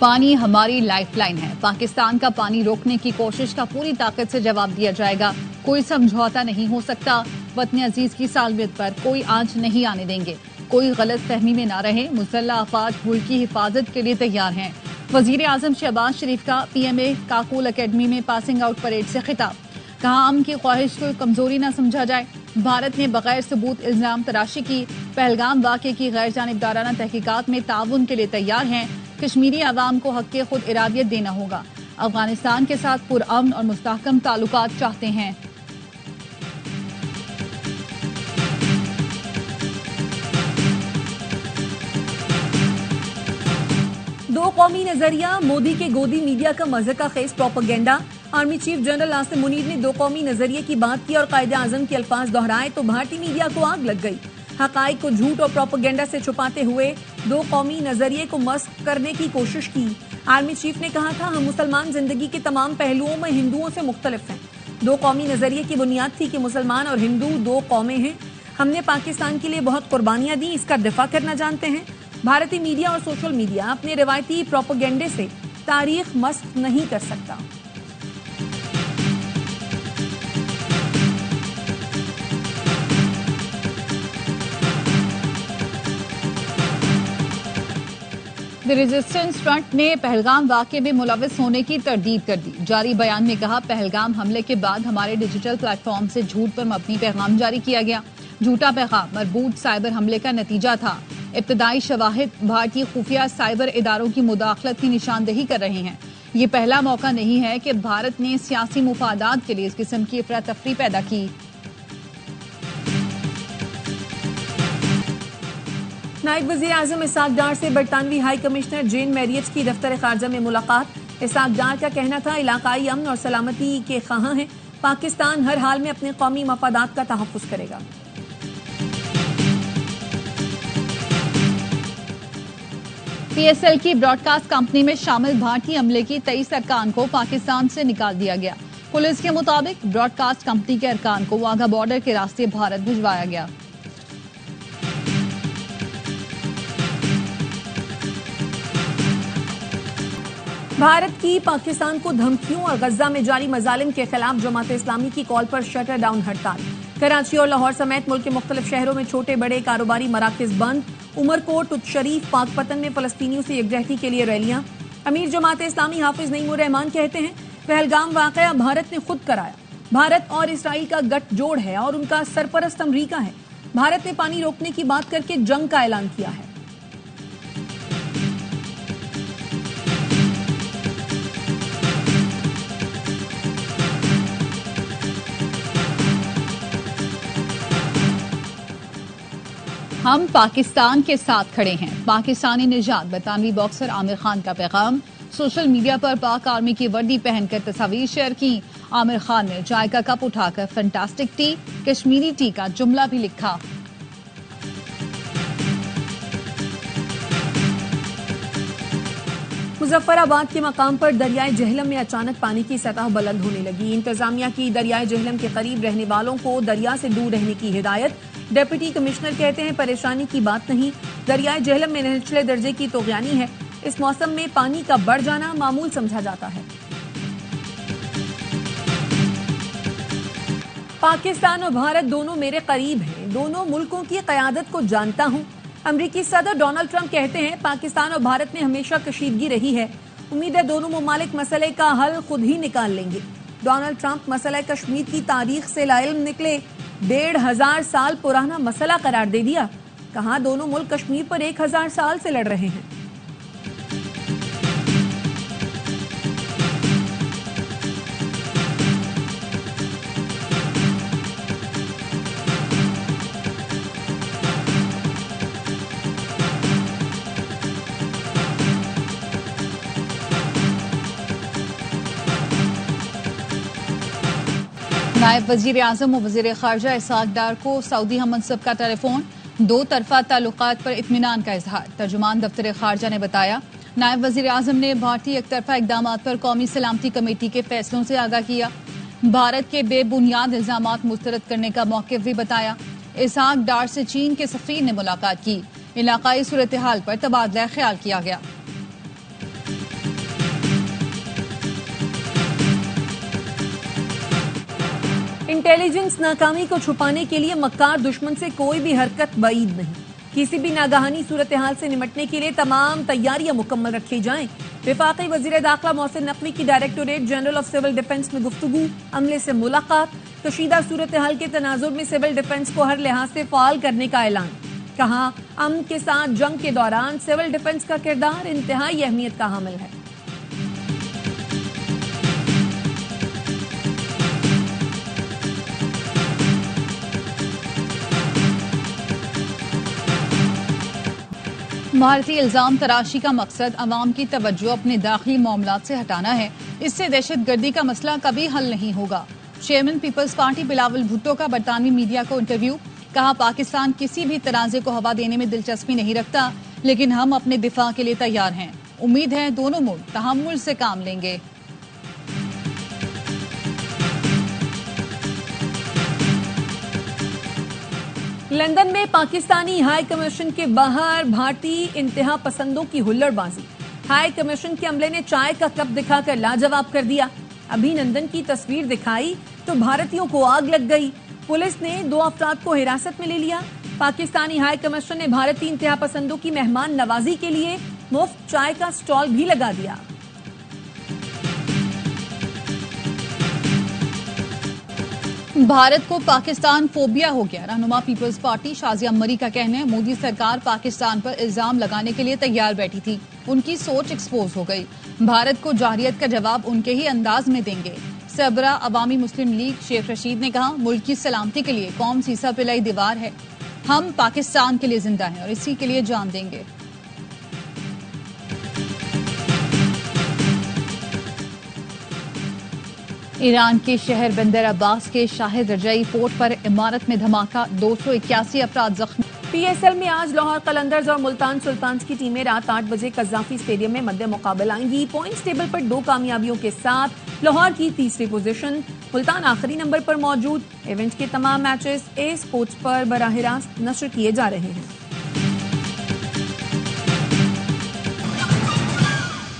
पानी हमारी लाइफलाइन है। पाकिस्तान का पानी रोकने की कोशिश का पूरी ताकत से जवाब दिया जाएगा। कोई समझौता नहीं हो सकता। वतन अजीज की सालगिरह पर कोई आंच नहीं आने देंगे। कोई गलत फहमी में ना रहे। मुसल्लह अफवाज मुल्क की हिफाजत के लिए तैयार हैं। वजीर आजम शहबाज शरीफ का PMA काकुल अकेडमी में पासिंग आउट परेड से खिताब। कहा अमन की ख्वाहिश को कमजोरी न समझा जाए। भारत ने बगैर सबूत इल्जाम तराशी की। पहलगाम वाक़े की गैर जानिबदाराना तहकीकात में ताउन के लिए तैयार हैं। कश्मीरी आवाम को हक खुद इरादियत देना होगा। अफगानिस्तान के साथ पुरअमन और मुस्तहकम ताल्लुकात चाहते हैं। दो कौमी नजरिया, मोदी के गोदी मीडिया का मज़हका खेज propaganda. Army chief general Asim Munir ने दो कौमी नजरिए की बात की और कायदे आजम के अल्फाज दोहराए तो भारतीय मीडिया को आग लग गई। हकाइक को झूठ और प्रोपेगेंडा से छुपाते हुए दो कौमी नजरिए को मस्क करने की कोशिश की। आर्मी चीफ ने कहा था, हम मुसलमान जिंदगी के तमाम पहलुओं में हिंदुओं से मुख्तलिफ हैं। दो कौमी नजरिए की बुनियाद थी कि मुसलमान और हिंदू दो कौमें हैं। हमने पाकिस्तान के लिए बहुत कुर्बानियां दी, इसका दिफा करना जानते हैं। भारतीय मीडिया और सोशल मीडिया अपने रिवायती प्रोपेगेंडे से तारीख मस्क नहीं कर सकता। द रेजिस्टेंस फ्रंट ने पहलगाम वाक़े में मुलविस होने की तरदीद कर दी। जारी बयान में कहा, पहलगाम हमले के बाद हमारे डिजिटल प्लेटफॉर्म से झूठ पर मबनी पैगाम जारी किया गया। झूठा पैगाम मरबूत साइबर हमले का नतीजा था। इब्तदाई शवाहिद भारतीय खुफिया साइबर इदारों की मुदाखलत की निशानदेही कर रहे हैं। ये पहला मौका नहीं है कि भारत ने सियासी मुफादात के लिए इस किस्म की अफरा तफरी पैदा की। नायब वज़ीर आज़म इसाक डार से बरतानवी हाई कमिश्नर जेन मैरियट की दफ्तर खारजा में मुलाकात। इसाक डार का कहना था, इलाकाई अमन और सलामती के ख़्वाह हैं। पाकिस्तान हर हाल में अपने कौमी मफादात का तहफ़्फ़ुज़ करेगा। PSL की ब्रॉडकास्ट कंपनी में शामिल भारतीय अमले की 23 अरकान को पाकिस्तान से निकाल दिया गया। पुलिस के मुताबिक ब्रॉडकास्ट कंपनी के अरकान को वाघा बॉर्डर के रास्ते भारत भिजवाया गया। भारत की पाकिस्तान को धमकियों और गजा में जारी मजालिम के खिलाफ जमात इस्लामी की कॉल पर शटर डाउन हड़ताल। कराची और लाहौर समेत मुल्क के मुख्तलिफ शहरों में छोटे बड़े कारोबारी मराकज बंद। उमरकोट, उच्चशरीफ, पाकपतन में फलस्तीनियों से यकजहती के लिए रैलियां। अमीर जमात इस्लामी हाफिज नईमुर रहमान कहते हैं, पहलगाम वाकया भारत ने खुद कराया। भारत और इसराइल का गठजोड़ है और उनका सरपरस्त अमरीका है। भारत ने पानी रोकने की बात करके जंग का ऐलान किया है। हम पाकिस्तान के साथ खड़े हैं। पाकिस्तानी निजात बरतानवी बॉक्सर आमिर खान का पैगाम। सोशल मीडिया पर पाक आर्मी की वर्दी पहनकर तस्वीर शेयर की। आमिर खान ने चाय का कप उठाकर फैंटास्टिक टी, कश्मीरी टी का जुमला भी लिखा। मुजफ्फराबाद के मकाम पर दरियाए जहलम में अचानक पानी की सतह बुलंद होने लगी। इंतजामिया की दरियाए जहलम के करीब रहने वालों को दरिया से दूर रहने की हिदायत। डिप्टी कमिश्नर कहते हैं, परेशानी की बात नहीं, दरियाए जहलम में निचले दर्जे की तोगयानी है। इस मौसम में पानी का बढ़ जाना मामूल समझा जाता है। पाकिस्तान और भारत दोनों मेरे करीब हैं। दोनों मुल्कों की क़यादत को जानता हूं। अमरीकी सदर डोनाल्ड ट्रंप कहते हैं, पाकिस्तान और भारत में हमेशा कशीदगी रही है। उम्मीद है दोनों ममालिक मसले का हल खुद ही निकाल लेंगे। डोनाल्ड ट्रंप मसला कश्मीर की तारीख से लाइल्म निकले। 1500 साल पुराना मसला करार दे दिया। कहा, दोनों मुल्क कश्मीर पर 1000 साल से लड़ रहे हैं। नायब वजीर आजम और वजीर खारजा इसाक डार को सऊदी हममंसब का टेलीफोन। दो तरफा ताल्लुकात पर इत्मीनान का इजहार। तर्जुमान दफ्तर खारजा ने बताया, नायब वजीर आजम ने भारतीय एक तरफा इकदाम पर कौमी सलामती कमेटी के फैसलों से आगाह किया। भारत के बेबुनियाद इल्जामात मुस्तरद करने का मौक़िफ़ भी बताया। इसाक डार से चीन के सफीर ने मुलाकात की। इलाकाई सूरत हाल पर तबादला ख्याल किया गया। इंटेलिजेंस नाकामी को छुपाने के लिए मक्कार दुश्मन से कोई भी हरकत बईद नहीं। किसी भी नागहानी सूरत हाल से निपटने के लिए तमाम तैयारियां मुकम्मल रखी जाएं। वफाकी वजीर दाखिला मोहसिन नकवी की directorate general of civil defence में गुफ्तगू, अमले से मुलाकात, कशीदा सूरत हाल के तनाजुर में सिविल डिफेंस को हर लिहाज से फाल करने का ऐलान। कहा, अमन के साथ जंग के दौरान सिविल डिफेंस का किरदार इंतहाई अहमियत का हामिल है। भारतीय इल्जाम तराशी का मकसद अवाम की तवज्जो अपने दाखिली मामलात से हटाना है। इससे दहशतगर्दी का मसला कभी हल नहीं होगा। Chairman Peoples Party Bilawal Bhutto का बरतानवी मीडिया को इंटरव्यू। कहा, पाकिस्तान किसी भी तनाज़े को हवा देने में दिलचस्पी नहीं रखता, लेकिन हम अपने दिफा के लिए तैयार हैं। उम्मीद है दोनों मुल्क तहम्मुल से काम लेंगे। लंदन में पाकिस्तानी हाई कमीशन के बाहर भारतीय इंतहा पसंदों की हुल्लड़बाजी। हाई कमीशन के अमले ने चाय का कप दिखाकर लाजवाब कर दिया। अभिनंदन की तस्वीर दिखाई तो भारतीयों को आग लग गई। पुलिस ने 2 अफराद को हिरासत में ले लिया। पाकिस्तानी हाई कमीशन ने भारतीय इंतहा पसंदों की मेहमान नवाजी के लिए मुफ्त चाय का स्टॉल भी लगा दिया। भारत को पाकिस्तान फोबिया हो गया। रहनुमा पीपल्स पार्टी शाजिया मरी का कहना है, मोदी सरकार पाकिस्तान पर इल्जाम लगाने के लिए तैयार बैठी थी। उनकी सोच एक्सपोज हो गई। भारत को जाहिरियत का जवाब उनके ही अंदाज में देंगे। सबरा अवामी मुस्लिम लीग शेख रशीद ने कहा, मुल्क की सलामती के लिए कौम सीसा पिलाई दीवार है। हम पाकिस्तान के लिए जिंदा हैं और इसी के लिए जान देंगे। ईरान के शहर बंदर अब्बास के शाहिद रजाई पोर्ट पर इमारत में धमाका, 281 अफराद जख्मी। पीएसएल में आज लाहौर कलंदर्स और मुल्तान सुल्तान्स की टीमें रात 8 बजे कज़ाफी स्टेडियम में मद्दे मुकाबला आएंगी। पॉइंट्स टेबल पर 2 कामयाबियों के साथ लाहौर की तीसरी पोजीशन, मुल्तान आखिरी नंबर पर मौजूद। इवेंट के तमाम मैचेस ए स्पोर्ट्स पर बराह रास्त नशर किए जा रहे हैं।